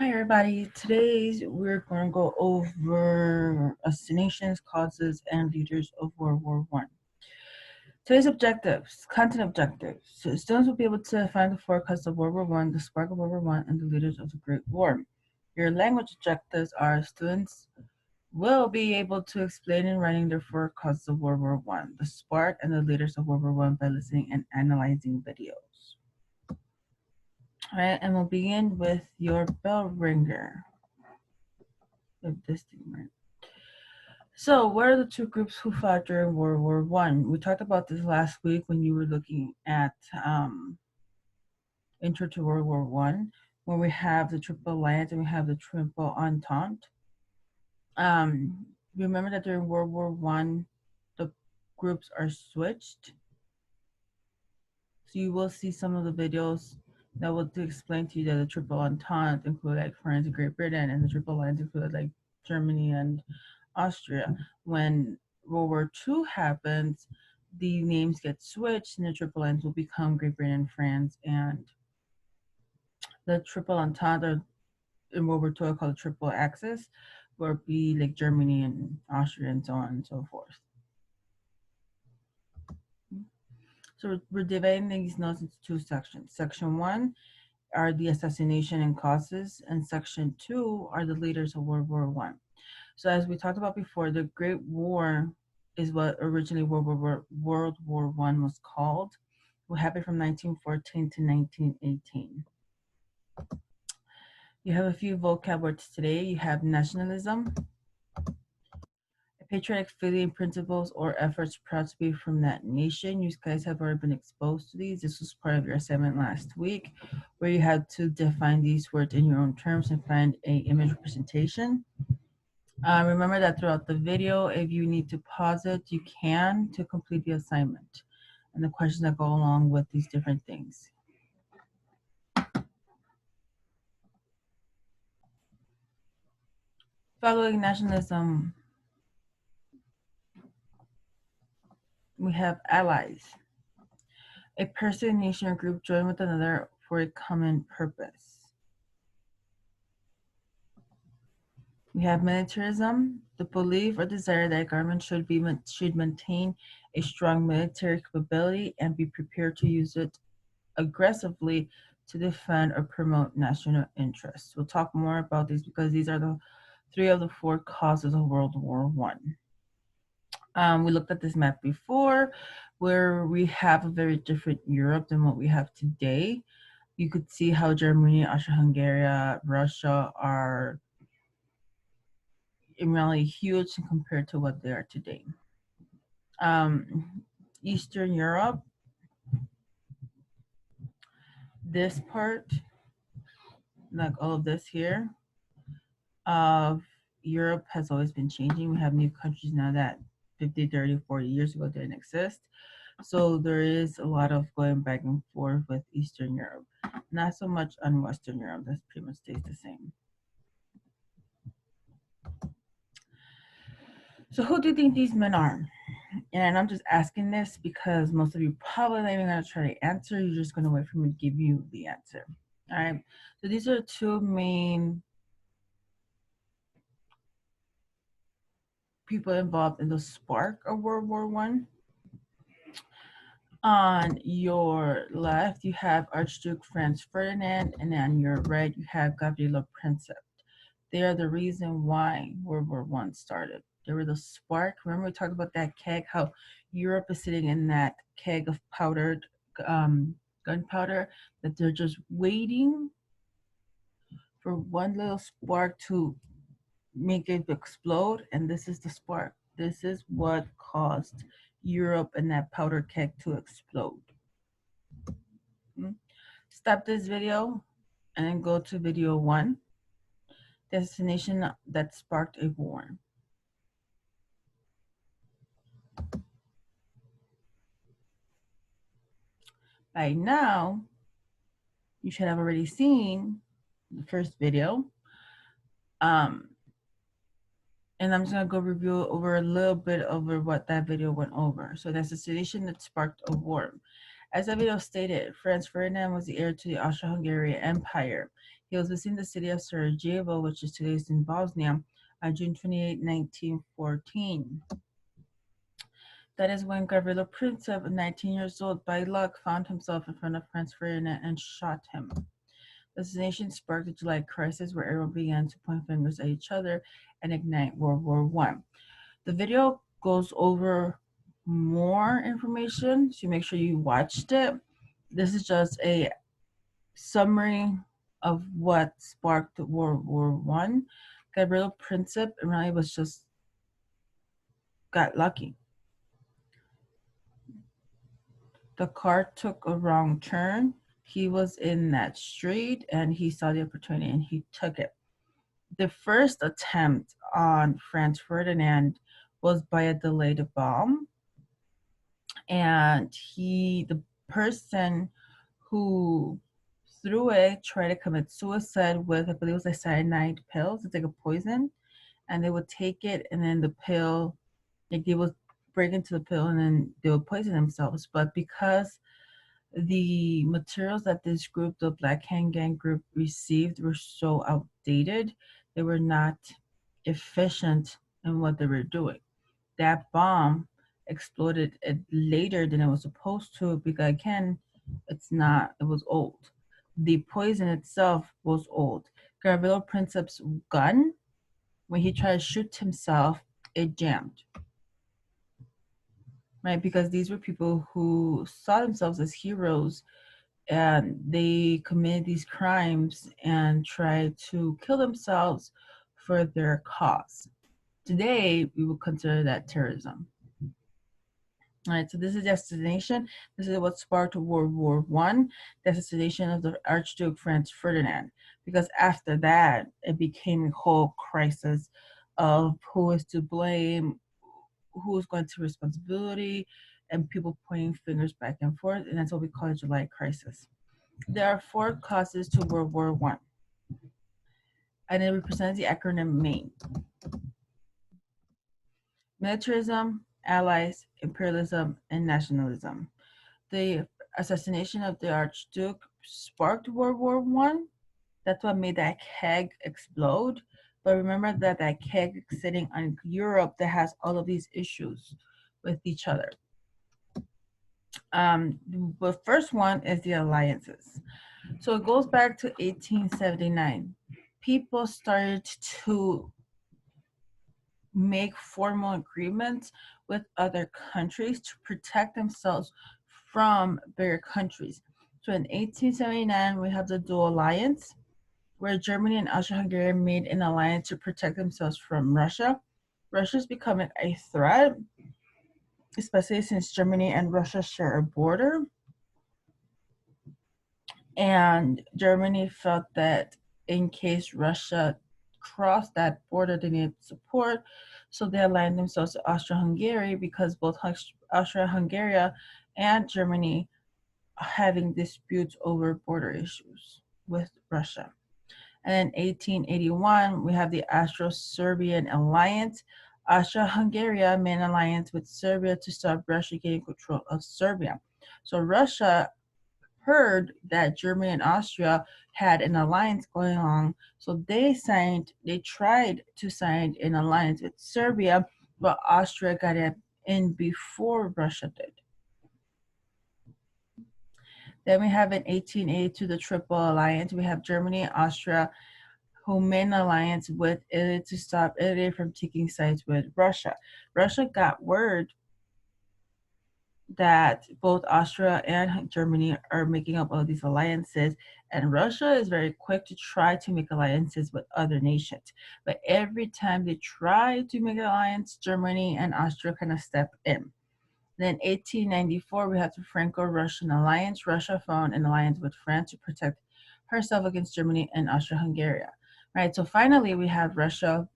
Hi everybody, today we're going to go over assassinations, causes, and leaders of World War I. Today's objectives, content objectives. So students will be able to find the four causes of World War I, the spark of World War I, and the leaders of the Great War. Your language objectives are students will be able to explain in writing their four causes of World War I, the spark, and the leaders of World War I by listening and analyzing videos. All right, and we'll begin with your bell ringer. If this thing right. So, what are the two groups who fought during World War I? We talked about this last week when you were looking at Intro to World War I, when we have the Triple Alliance and we have the Triple Entente. Remember that during World War I, the groups are switched. So you will see some of the videos that will explain to you that the Triple Entente include like France and Great Britain, and the Triple Alliance include like Germany and Austria. When World War II happens, the names get switched and the Triple Alliance will become Great Britain, France, and the Triple Entente in World War II are called the Triple Axis, where it be like Germany and Austria and so on and so forth. So we're dividing these notes into two sections. Section 1 are the assassination and causes, and section 2 are the leaders of World War I. So as we talked about before, the Great War is what originally World War I was called. It happened from 1914 to 1918. You have a few vocab words today. You have nationalism, patriotic feeling, principles, or efforts proud to be from that nation. You guys have already been exposed to these. This was part of your assignment last week, where you had to define these words in your own terms and find an image representation. Remember that throughout the video, if you need to pause it, you can to complete the assignment and the questions that go along with these different things. Following nationalism, we have allies. A person, nation, or group join with another for a common purpose. We have militarism, the belief or desire that a government should maintain a strong military capability and be prepared to use it aggressively to defend or promote national interests. We'll talk more about these because these are the three of the four causes of World War I. We looked at this map before, where we have a very different Europe than what we have today. You could see how Germany, Austria-Hungary, Russia are really huge compared to what they are today. Eastern Europe, this part, like all of this here, of Europe has always been changing. We have new countries now that 50, 30, 40 years ago didn't exist. So there is a lot of going back and forth with Eastern Europe. Not so much on Western Europe, that pretty much stays the same. So who do you think these men are? And I'm just asking this because most of you probably not even going to try to answer. You're just going to wait for me to give you the answer. All right. So these are the two main people involved in the spark of World War I. On your left, you have Archduke Franz Ferdinand, and on your right, you have Gavrilo Princip. They are the reason why World War I started. They were the spark. Remember we talked about that keg, how Europe is sitting in that keg of powdered gunpowder, that they're just waiting for one little spark to make it explode, and this is the spark. This is what caused Europe and that powder keg to explode. Stop this video and then go to video 1, Destination that sparked a war. By now, you should have already seen the first video. And I'm just gonna go review over a little bit over what that video went over. So that's the situation that sparked a war. As the video stated, Franz Ferdinand was the heir to the Austro-Hungarian Empire. He was visiting the city of Sarajevo, which is today in Bosnia, on June 28, 1914. That is when Gavrilo Princip, 19 years old, by luck, found himself in front of Franz Ferdinand and shot him. The assassination sparked the July crisis, where everyone began to point fingers at each other and ignite World War I. The video goes over more information, so make sure you watched it. This is just a summary of what sparked World War I. Gavrilo Princip really was just got lucky. The car took a wrong turn. He was in that street and he saw the opportunity and he took it. The first attempt on Franz Ferdinand was by a delayed bomb. And the person who threw it tried to commit suicide with, I believe it was like cyanide pills. It's like a poison. And they would take it and then the pill, like they would break into the pill and then they would poison themselves. But because the materials that this group, the Black Hand Gang group, received were so outdated, they were not efficient in what they were doing. That bomb exploded later than it was supposed to because, again, it was old. The poison itself was old. Gavrilo Princip's gun, when he tried to shoot himself, it jammed. Right, because these were people who saw themselves as heroes and they committed these crimes and tried to kill themselves for their cause. Today, we would consider that terrorism. All right, so this is the assassination. This is what sparked World War I, the assassination of the Archduke Franz Ferdinand. Because after that, it became a whole crisis of who is to blame, who is going to take responsibility, and people pointing fingers back and forth, and that's what we call a July crisis. There are 4 causes to World War I, and it represents the acronym MAIN. Militarism, allies, imperialism, and nationalism. The assassination of the Archduke sparked World War I. That's what made that keg explode. But remember that that keg is sitting on Europe that has all of these issues with each other. The first one is the alliances. So it goes back to 1879. People started to make formal agreements with other countries to protect themselves from bigger countries. So in 1879, we have the Dual Alliance, where Germany and Austria-Hungary made an alliance to protect themselves from Russia. Russia is becoming a threat, especially since Germany and Russia share a border. And Germany felt that in case Russia crossed that border, they needed support. So they aligned themselves to Austria-Hungary because both Austria-Hungary and Germany are having disputes over border issues with Russia. And in 1881, we have the Austro-Serbian Alliance. Austria-Hungary made an alliance with Serbia to stop Russia getting control of Serbia. So Russia heard that Germany and Austria had an alliance going on, so they tried to sign an alliance with Serbia, but Austria got it in before Russia did. Then we have in 1882 the Triple Alliance. We have Germany and Austria who made an alliance with Italy to stop Italy from taking sides with Russia. Russia got word that both Austria and Germany are making up all these alliances, and Russia is very quick to try to make alliances with other nations. But every time they try to make an alliance, Germany and Austria kind of step in. Then 1894, we have the Franco-Russian alliance. Russia formed an alliance with France to protect herself against Germany and Austria-Hungary. Right, so finally we have Russia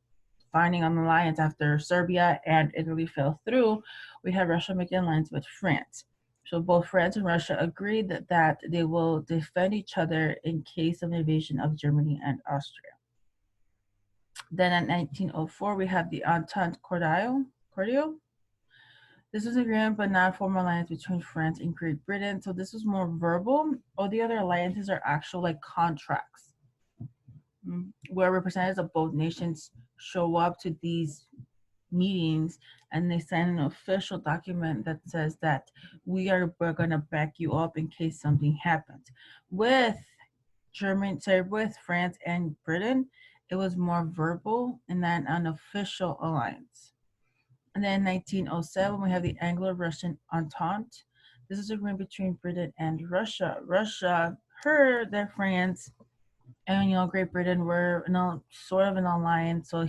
finding an alliance after Serbia and Italy fell through. We have Russia making an alliance with France. So both France and Russia agreed that they will defend each other in case of invasion of Germany and Austria. Then in 1904, we have the Entente Cordiale. This was an agreement but not a formal alliance between France and Great Britain. So this was more verbal. All the other alliances are actual like contracts, where representatives of both nations show up to these meetings and they sign an official document that says that we're going to back you up in case something happens. With with France and Britain, it was more verbal and then an official alliance. And then in 1907, we have the Anglo-Russian Entente. This is an agreement between Britain and Russia. Russia heard that France and Great Britain were sort of an alliance, so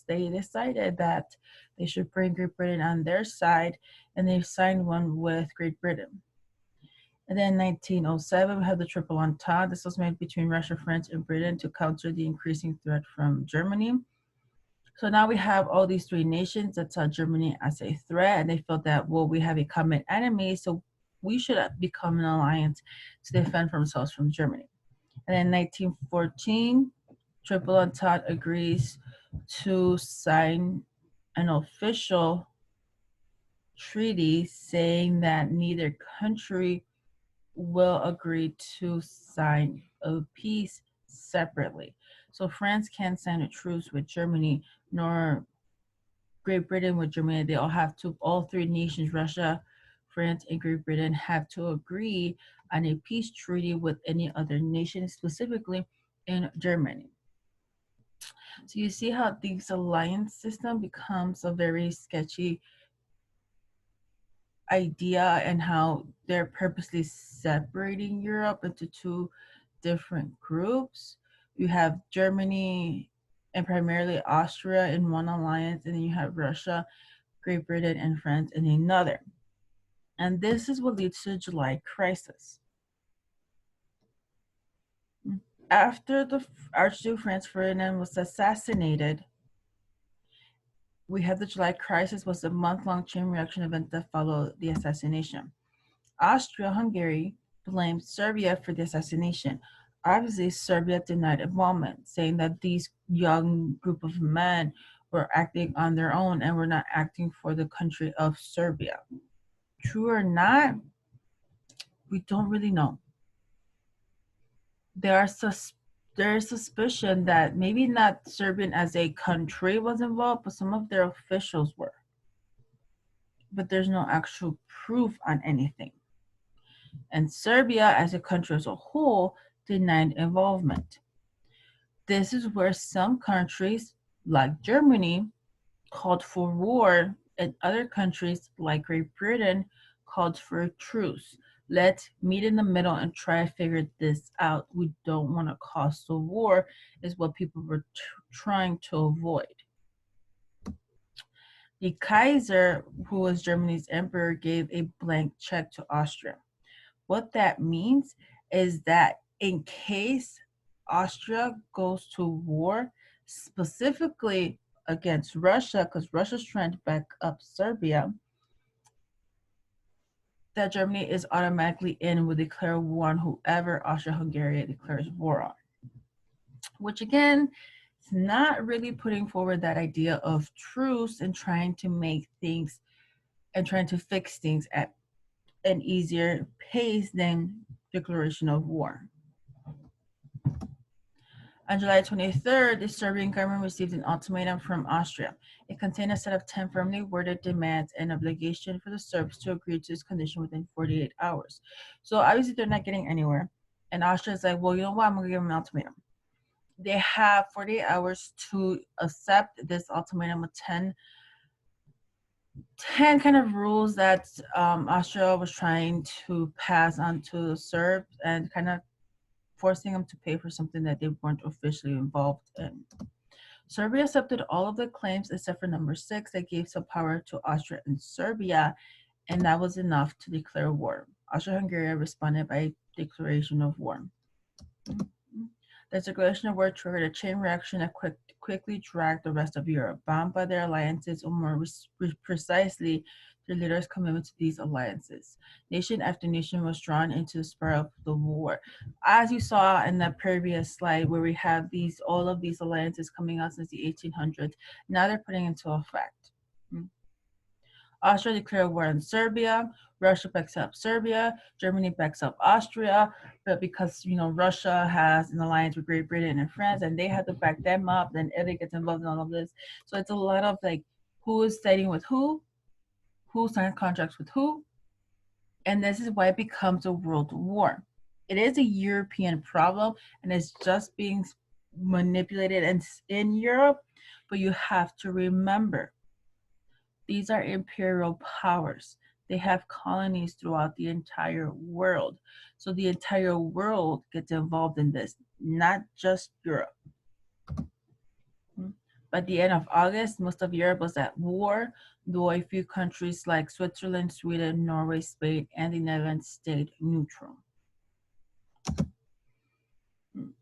they decided that they should bring Great Britain on their side, and they signed one with Great Britain. And then in 1907, we had the Triple Entente. This was made between Russia, France, and Britain to counter the increasing threat from Germany. So now we have all these three nations that saw Germany as a threat, and they felt that, well, we have a common enemy, so we should become an alliance to defend themselves from Germany. And in 1914, Triple Entente agrees to sign an official treaty saying that neither country will agree to sign a peace separately. So France can't sign a truce with Germany, nor Great Britain with Germany. They all three nations, Russia, France, and Great Britain, have to agree on a peace treaty with any other nation, specifically in Germany. So you see how this alliance system becomes a very sketchy idea, and how they're purposely separating Europe into two different groups. You have Germany and primarily Austria in one alliance, and then you have Russia, Great Britain, and France in another. And this is what leads to the July crisis. After the Archduke Franz Ferdinand was assassinated, we had the July crisis, was a month-long chain reaction event that followed the assassination. Austria-Hungary blamed Serbia for the assassination. Obviously, Serbia denied involvement, saying that these young group of men were acting on their own and were not acting for the country of Serbia. True or not, we don't really know. There's suspicion that maybe not Serbian as a country was involved, but some of their officials were. But there's no actual proof on anything. And Serbia as a country as a whole denied involvement. This is where some countries, like Germany, called for war, and other countries, like Great Britain, called for a truce. Let's meet in the middle and try to figure this out. We don't want to cause a war, is what people were trying to avoid. The Kaiser, who was Germany's emperor, gave a blank check to Austria. What that means is that in case Austria goes to war, specifically against Russia, because Russia's trying to back up Serbia, that Germany is automatically in and will declare war on whoever Austria-Hungary declares war on. Which again, it's not really putting forward that idea of truce and trying to make things and trying to fix things at an easier pace than declaration of war. On July 23rd, the Serbian government received an ultimatum from Austria. It contained a set of 10 firmly worded demands and obligation for the Serbs to agree to this condition within 48 hours. So obviously they're not getting anywhere. And Austria is like, well, you know what? I'm going to give them an ultimatum. They have 48 hours to accept this ultimatum with 10 kind of rules that Austria was trying to pass on to the Serbs and kind of forcing them to pay for something that they weren't officially involved in. Serbia accepted all of the claims except for number 6 that gave some power to Austria and Serbia, and that was enough to declare war. Austria-Hungary responded by declaration of war. The declaration of war triggered a chain reaction that quickly dragged the rest of Europe, bound by their alliances, or more precisely, their leaders' commitment to these alliances. Nation after nation was drawn into the spiral of the war. As you saw in the previous slide, where we have all of these alliances coming out since the 1800s, now they're putting into effect. Austria declared war on Serbia. Russia backs up Serbia. Germany backs up Austria. But because, Russia has an alliance with Great Britain and France, and they have to back them up, then Italy gets involved in all of this. So it's a lot of like, who is siding with who signed contracts with who, and this is why it becomes a world war. It is a European problem, and it's just being manipulated in Europe, but you have to remember, these are imperial powers. They have colonies throughout the entire world. So the entire world gets involved in this, not just Europe. By the end of August, most of Europe was at war, though a few countries like Switzerland, Sweden, Norway, Spain, and the Netherlands stayed neutral.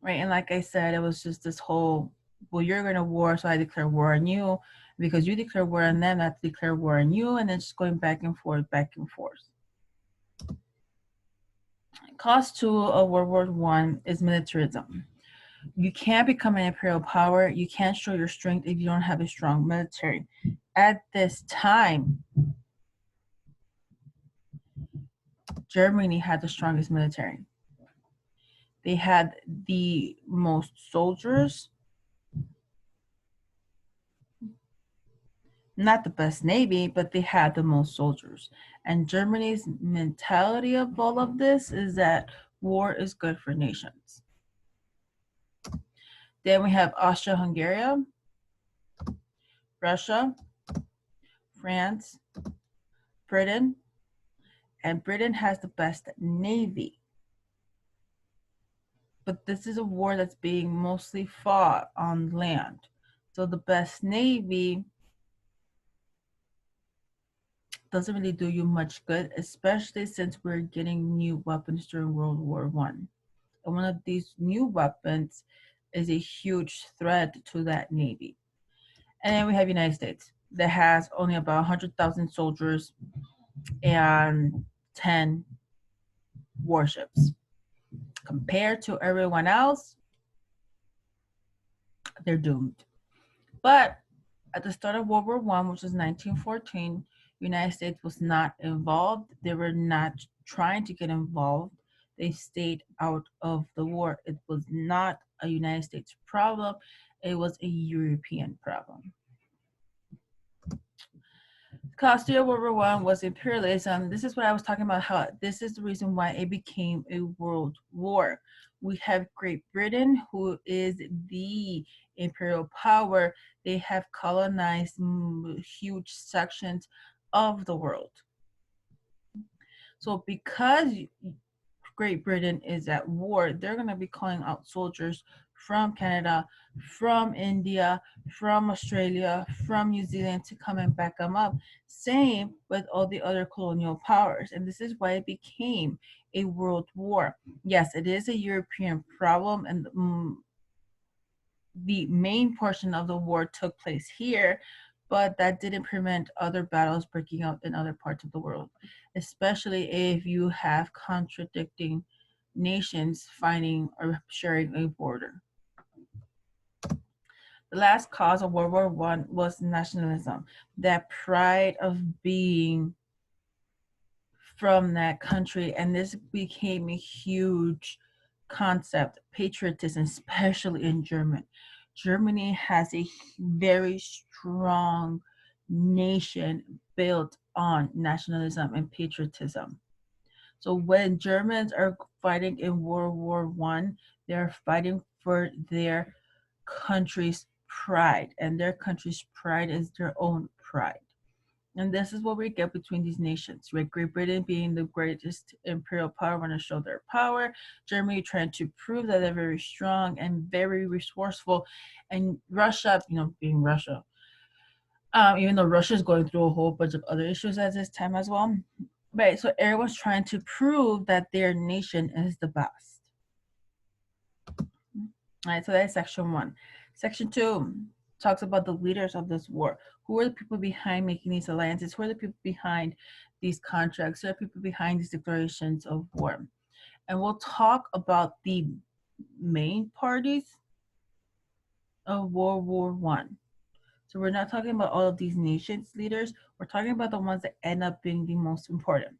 Right, and like I said, it was just this whole, well, you're going to war, so I declare war on you. Because you declare war on them, I have to declare war on you, and then just going back and forth, back and forth. Cost two of World War I is militarism. You can't become an imperial power. You can't show your strength if you don't have a strong military. At this time, Germany had the strongest military. They had the most soldiers, not the best navy, but they had the most soldiers. And Germany's mentality of all of this is that war is good for nations. Then we have Austria-Hungary, Russia, France, Britain, and Britain has the best navy. But this is a war that's being mostly fought on land. So the best navy doesn't really do you much good, especially since we're getting new weapons during World War I. And one of these new weapons is a huge threat to that navy. And then we have United States that has only about 100,000 soldiers and 10 warships. Compared to everyone else, they're doomed. But at the start of World War I, which was 1914, the United States was not involved. They were not trying to get involved. They stayed out of the war. It was not a United States problem. It was a European problem. Cost of World War I was imperialism. This is what I was talking about, how this is the reason why it became a world war. We have Great Britain, who is the imperial power. They have colonized huge sections of the world. So because Great Britain is at war, they're going to be calling out soldiers from Canada, from India, from Australia, from New Zealand to come and back them up. Same with all the other colonial powers. And this is why it became a world war. Yes, it is a European problem, and the main portion of the war took place here, but that didn't prevent other battles breaking out in other parts of the world, especially if you have contradicting nations fighting or sharing a border. The last cause of World War I was nationalism, that pride of being from that country, and this became a huge concept, patriotism, especially in Germany has a very strong nation built on nationalism and patriotism. So when Germans are fighting in World War I, they're fighting for their country's pride, and their country's pride is their own pride. And this is what we get between these nations, right? Great Britain being the greatest imperial power, want to show their power. Germany trying to prove that they're very strong and very resourceful. And Russia, being Russia, even though Russia is going through a whole bunch of other issues at this time as well. Right, so everyone's trying to prove that their nation is the best. All right, so that's section 1. Section 2 talks about the leaders of this war. Who are the people behind making these alliances? Who are the people behind these contracts? Who are the people behind these declarations of war? And we'll talk about the main parties of World War I. So we're not talking about all of these nations leaders. We're talking about the ones that end up being the most important.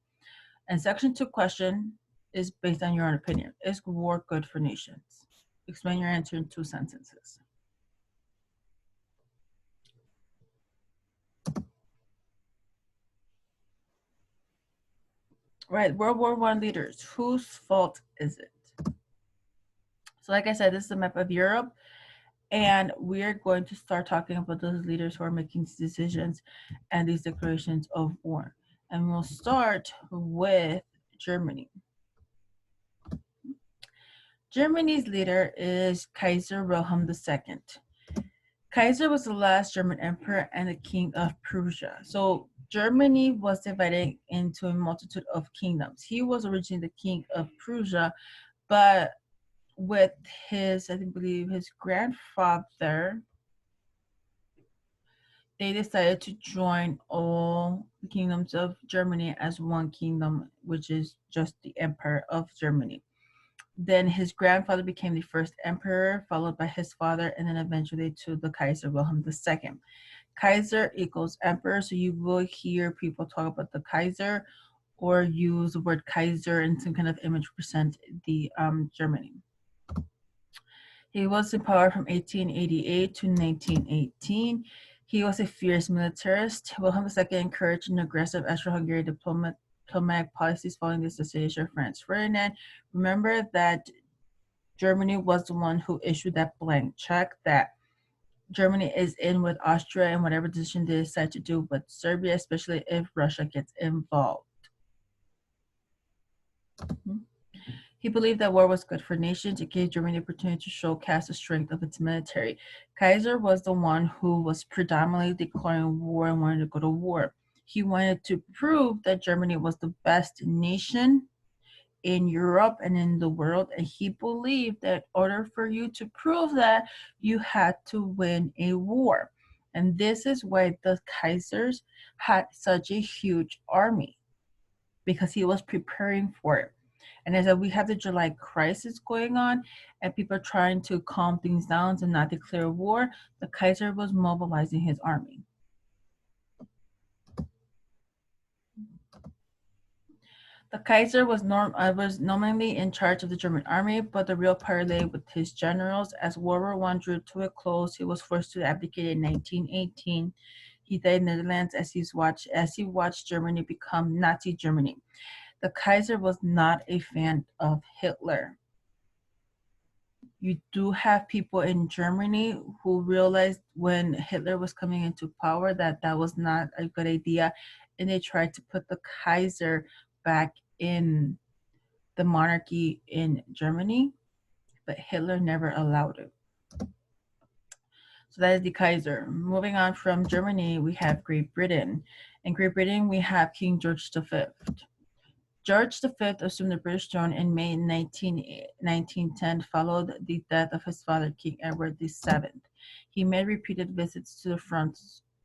And section 2 question is based on your own opinion. Is war good for nations? Explain your answer in 2 sentences. Right, World War I leaders. Whose fault is it? So like I said, this is a map of Europe, and we're going to start talking about those leaders who are making these decisions and these declarations of war. And we'll start with Germany. Germany's leader is Kaiser Wilhelm II. Kaiser was the last German emperor and the king of Prussia. So Germany was divided into a multitude of kingdoms. He was originally the king of Prussia, but with his, I believe, his grandfather, they decided to join all the kingdoms of Germany as one kingdom, which is just the Empire of Germany. Then his grandfather became the first emperor, followed by his father, and then eventually to the Kaiser Wilhelm II. Kaiser equals emperor, so you will hear people talk about the Kaiser or use the word Kaiser in some kind of image to present the Germany. He was in power from 1888 to 1918. He was a fierce militarist. Wilhelm II encouraged an aggressive Austro-Hungarian diplomatic policies following the assassination of Franz Ferdinand. Remember that Germany was the one who issued that blank check that Germany is in with Austria and whatever decision they decide to do with Serbia, especially if Russia gets involved. He believed that war was good for nations. It gave Germany the opportunity to showcase the strength of its military. Kaiser was the one who was predominantly declaring war and wanted to go to war. He wanted to prove that Germany was the best nation in Europe and in the world, and he believed that in order for you to prove that, you had to win a war. And this is why the Kaisers had such a huge army, because he was preparing for it. And as we have the July crisis going on and people are trying to calm things down and not declare war, the Kaiser was mobilizing his army. The Kaiser was nominally in charge of the German army, but the real power lay with his generals. As World War I drew to a close, he was forced to abdicate in 1918. He died in the Netherlands as he watched Germany become Nazi Germany. The Kaiser was not a fan of Hitler. You do have people in Germany who realized when Hitler was coming into power that that was not a good idea, and they tried to put the Kaiser back in the monarchy in Germany, but Hitler never allowed it. So that is the Kaiser. Moving on from Germany, we have Great Britain. In Great Britain, we have King George V. George V assumed the British throne in May 1910, followed the death of his father, King Edward VII. He made repeated visits to the front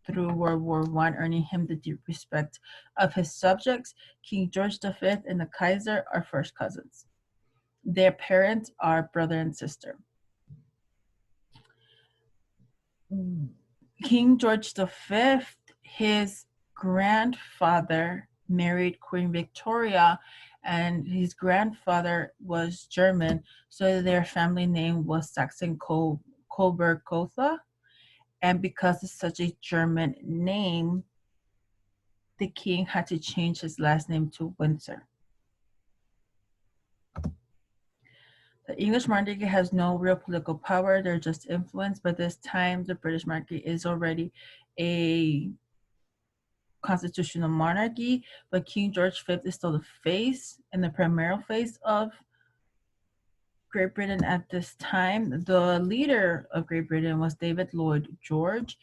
through World War I, earning him the deep respect of his subjects. King George V and the Kaiser are first cousins. Their parents are brother and sister. King George V, his grandfather married Queen Victoria, and his grandfather was German, so their family name was Saxon-Coburg-Gotha. And because it's such a German name, the king had to change his last name to Windsor. The English monarchy has no real political power. They're just influenced. By this time, the British monarchy is already a constitutional monarchy, but King George V is still the face and the primary face of Great Britain at this time. The leader of Great Britain was David Lloyd George.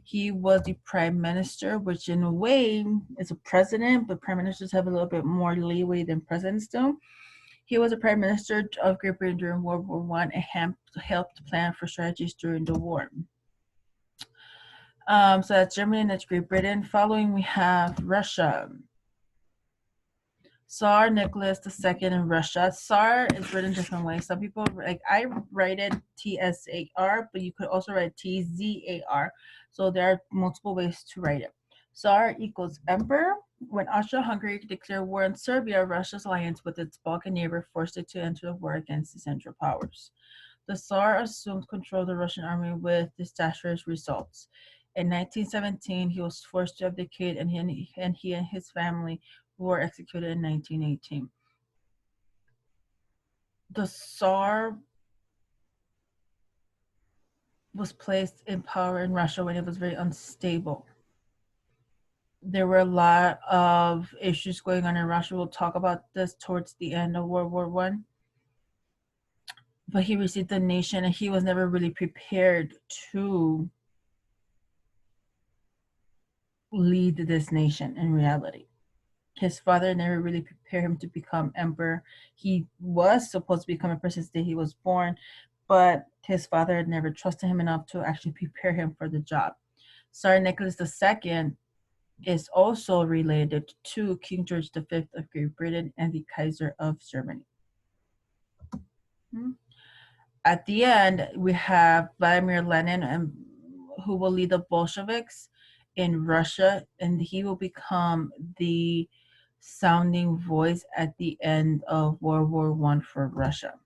He was the prime minister, which in a way is a president, but prime ministers have a little bit more leeway than presidents do. He was a prime minister of Great Britain during World War I and helped plan for strategies during the war. So that's Germany and that's Great Britain. Following, we have Russia. Tsar Nicholas II in Russia. Tsar is written different ways. Some people, like I write it TSAR, but you could also write TZAR. So there are multiple ways to write it. Tsar equals emperor. When Austria-Hungary declared war on Serbia, Russia's alliance with its Balkan neighbor forced it to enter the war against the Central Powers. The Tsar assumed control of the Russian army with disastrous results. In 1917, he was forced to abdicate, and he and his family were executed in 1918. The Tsar was placed in power in Russia when it was very unstable. There were a lot of issues going on in Russia. We'll talk about this towards the end of World War One. But he received the nation, and he was never really prepared to lead this nation in reality. His father never really prepared him to become emperor. He was supposed to become emperor since the day he was born, but his father had never trusted him enough to actually prepare him for the job. Tsar Nicholas II is also related to King George V of Great Britain and the Kaiser of Germany. At the end, we have Vladimir Lenin, who will lead the Bolsheviks in Russia, and he will become the sounding voice at the end of World War I for Russia.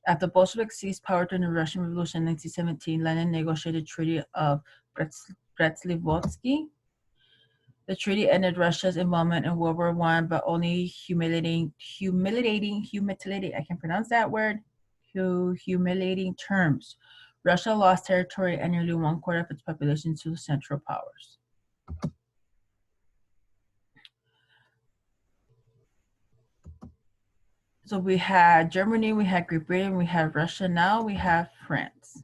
After the Bolsheviks seized power during the Russian Revolution in 1917, Lenin negotiated the Treaty of Brest-Litovsk. The treaty ended Russia's involvement in World War I, but only humiliating, I can't pronounce that word, humiliating terms. Russia lost territory and nearly 1/4 of its population to the Central Powers. So we had Germany, we had Great Britain, we had Russia. Now we have France.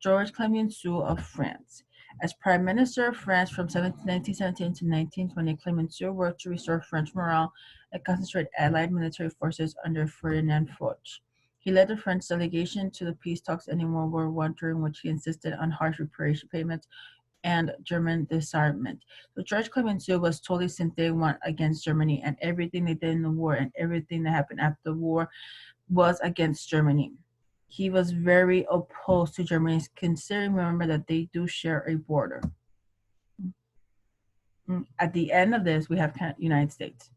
Georges Clemenceau of France. As Prime Minister of France from 1917 to 1920, Clemenceau worked to restore French morale and concentrate Allied military forces under Ferdinand Foch. He led the French delegation to the peace talks ending World War I, during which he insisted on harsh reparation payments and German disarmament. So Georges Clemenceau was totally since day one against Germany, and everything they did in the war and everything that happened after the war was against Germany. He was very opposed to Germany, considering, remember, that they do share a border. At the end of this, we have United States.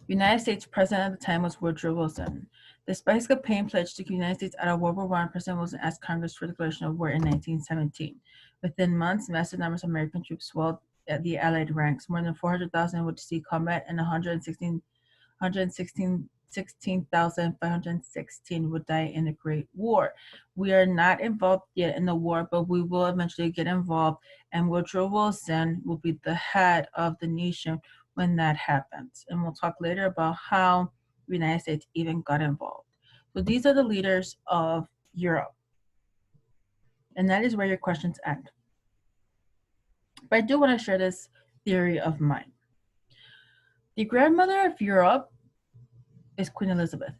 United States president at the time was Woodrow Wilson. Despite his campaign pledge to keep the United States out of World War I, President Wilson asked Congress for a declaration of war in 1917. Within months, massive numbers of American troops swelled at the Allied ranks. More than 400,000 would see combat, and 16,516 would die in the Great War. We are not involved yet in the war, but we will eventually get involved, and Woodrow Wilson will be the head of the nation when that happens. And we'll talk later about how the United States even got involved. So these are the leaders of Europe. And that is where your questions end. But I do want to share this theory of mine. The grandmother of Europe is Queen Elizabeth.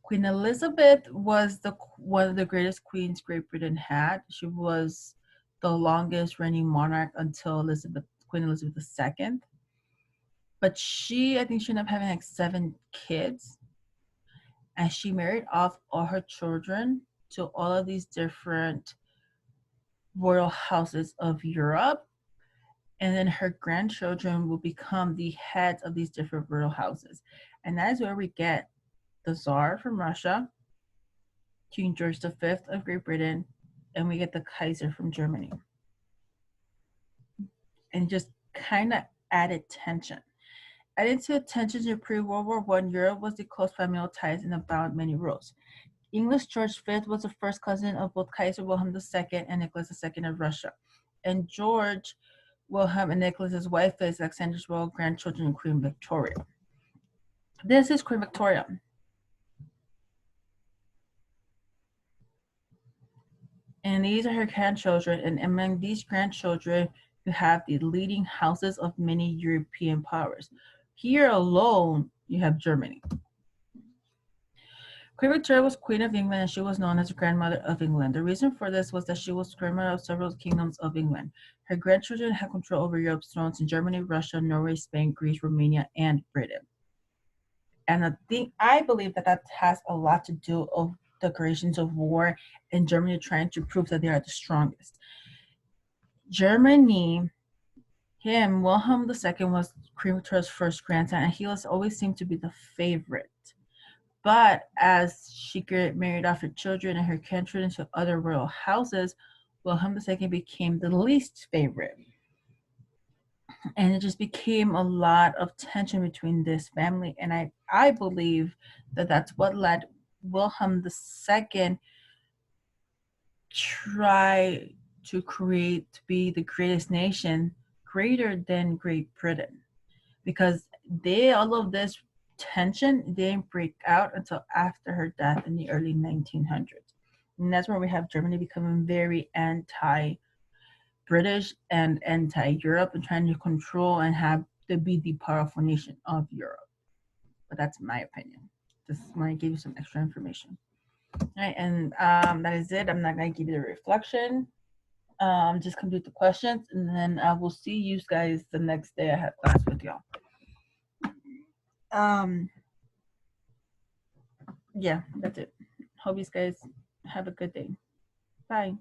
Queen Elizabeth was one of the greatest queens Great Britain had. She was the longest reigning monarch until Queen Elizabeth II. But I think she ended up having like 7 kids. And she married off all her children to all of these different royal houses of Europe. And then her grandchildren will become the heads of these different royal houses. And that is where we get the Tsar from Russia, King George V of Great Britain, and we get the Kaiser from Germany. And just kind of added tension. Added to tensions in pre-World War I, Europe was the close familial ties and abound many rules. English George V was the first cousin of both Kaiser Wilhelm II and Nicholas II of Russia. And George Wilhelm and Nicholas's wife is Alexander's royal grandchildren, Queen Victoria. This is Queen Victoria. And these are her grandchildren. And among these grandchildren, you have the leading houses of many European powers. Here alone, you have Germany. Queen Victoria was Queen of England and she was known as the Grandmother of England. The reason for this was that she was grandmother of several kingdoms of England. Her grandchildren had control over Europe's thrones in Germany, Russia, Norway, Spain, Greece, Romania, and Britain. And I believe that has a lot to do with declarations of war and Germany trying to prove that they are the strongest. Germany, Wilhelm II was Queen Victoria's first grandson, and he was always seemed to be the favorite. But as she married off her children and her grandchildren to other royal houses, Wilhelm II became the least favorite. And it just became a lot of tension between this family. And I believe that that's what led Wilhelm II try to be the greatest nation, greater than Great Britain. Because all of this tension didn't break out until after her death in the early 1900s. And that's where we have Germany becoming very anti-British and anti-Europe and trying to control and have to be the powerful nation of Europe. But that's my opinion. Just want to give you some extra information. All right, and that is it. I'm not going to give you the reflection. Just complete the questions, and then I will see you guys the next day I have class with y'all. Yeah, that's it. Hope you guys have a good day. Bye.